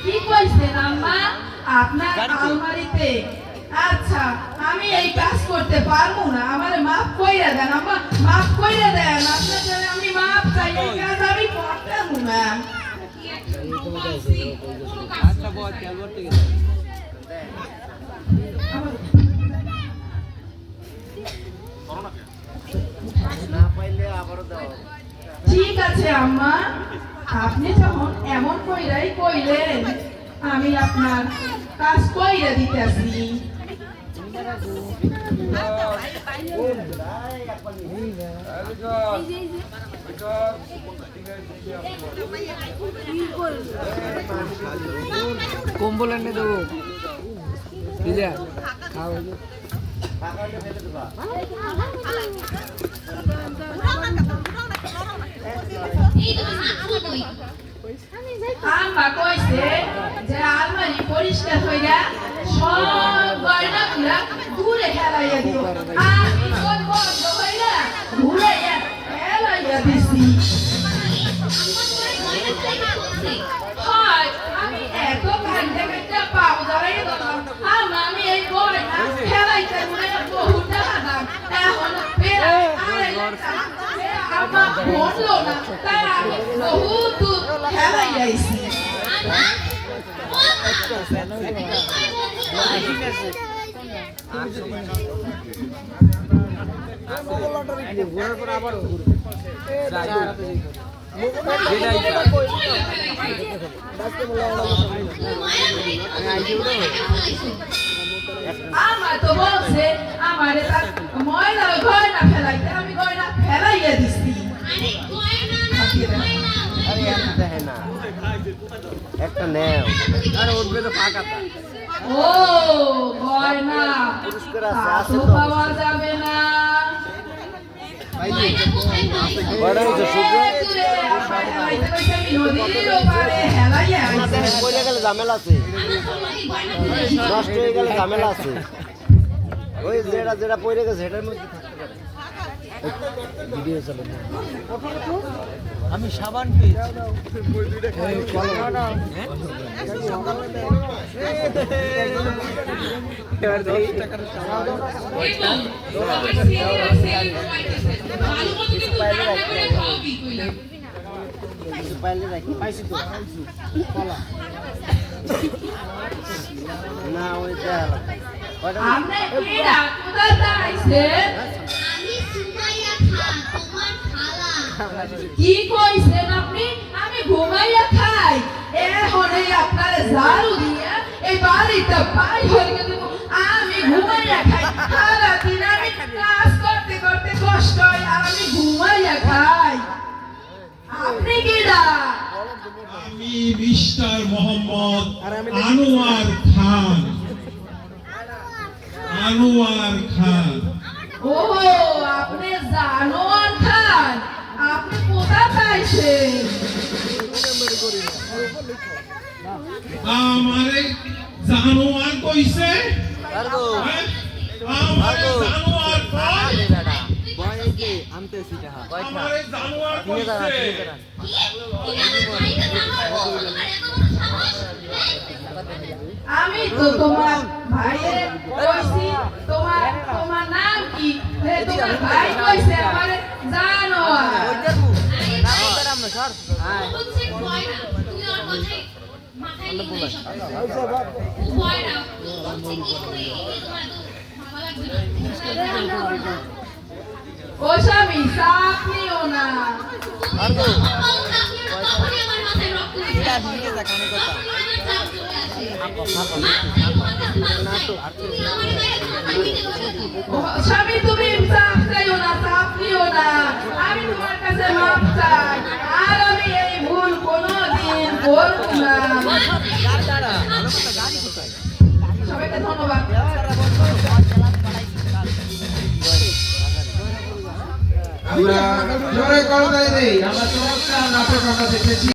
কি কইছেন আম্মা আপনার আলমারিতে? আচ্ছা আমি এই কাজ করতে পারবো না, আমারে মাফ কইরা দেন আম্মা, মাফ কইরা দেন। আপনার জন্য আমি মাফ চাই, এই কাজ আমি করতে পারবো না। আচ্ছা বল খেয়াল করতে গেছে না পাইলে আবারও দাও। ঠিক আছে আম্মা, আপনি যখন এমন কইরাই কইলেন আমি আপনার কাজ কইরা দিতেছি। কম্বল এনে দেবো আম্মা কইছে যে আলমারি পরিষ্কার হইয়া সব গয়নাগুলা দূরে ফেলাইয়া দিব, আর কোন বন্ধ হইলা ঘুরাইয়া ফেলাইয়া দিছি। হয় আমি এত ঘন্টা ঘন্টা পাও ধরাইয়া দিলাম আম্মা, আমি এই গয়না ফেলাইতে ঘুরাইয়া বহু টাকা দাম, এখন ফের আম্মা বললো না, তাই আমি বহুত দূর ফেলাই যাইছি। আমার তো বলছে আমার ময়লা গয়না ফেলাইতে, আমি গয়না ফেলাইয়া দিছি। একটা নেও আরে উঠবে তো ফাঁকা ও গয়না তো পাওয়া যাবে না। ঝামেলা আছে, নষ্ট হয়ে গেলে ঝামেলা আছে। ওই যেটা যেটা পড়ে গেছে সেটার মধ্যে ভিডিও চলে। আমি সাবান পেয়েছি। না ওই কি কইছেন আপনি? আমি ঘুমাইয়া খাই, এখন আপনার ঝাড়ু দিয়া এই বাড়িটা পাই হয়ে দেব, আমি ঘুমাইয়া খাই। সারাদিন আমি কাজ করতে করতে কষ্ট হয় আর আমি ঘুমাইয়া খাই। আপনি কি না? আমি মিস্টার মোহাম্মদ আনোয়ার খান। আনোয়ার খান। ও আপনি জানোয়ার খান, আপনি কোথা পাইছেন? আমারে জানোয়ার কইছে? আমারে জানোয়ার খান? আমারে জানোয়ার কইছে? আমি তো তোমার ভাইয়ের কইছি, তোমার নাম কি? তোমার ভাই কইছে আমারে জানোয়ার। ও স্বামী চাপ নিও না। স্বামী তুমি চাপ চাইও না, চাপ নিও না, আমি তোমার কাছে মাপ চাই, আর আমি এই ভুল কোনোদিন করব না। সবাইকে ধন্যবাদ। আমরা জোরে করতালি দেই, আমরা চমৎকার নাটক আমরা দেখেছি।